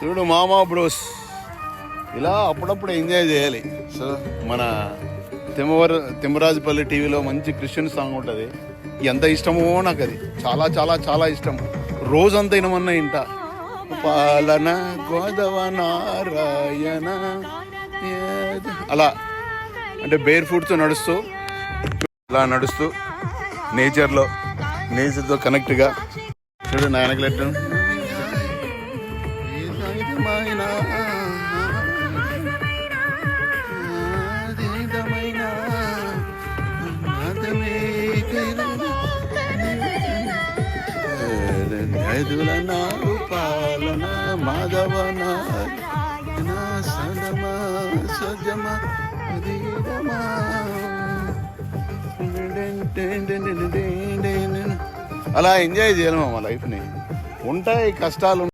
చూడు మామా బ్రోస్, ఇలా అప్పుడప్పుడు ఎంజాయ్ చేయాలి. సో మన తిమ్మరాజుపల్లి టీవీలో మంచి క్రిస్టియన్ సాంగ్ ఉంటుంది. ఎంత ఇష్టమో నాకు అది, చాలా చాలా చాలా ఇష్టం. రోజంతా వినమన్నా ఇంట. పాలన గోదవ నారాయణ అలా, అంటే బేర్ ఫుట్తో నడుస్తూ ఇలా నడుస్తూ నేచర్తో కనెక్ట్గా. చూడు నాయనకలెట్టు పాలన మాధవన అలా ఎంజాయ్ చేయాలి మా లైఫ్ని. ఉంటాయి కష్టాలు.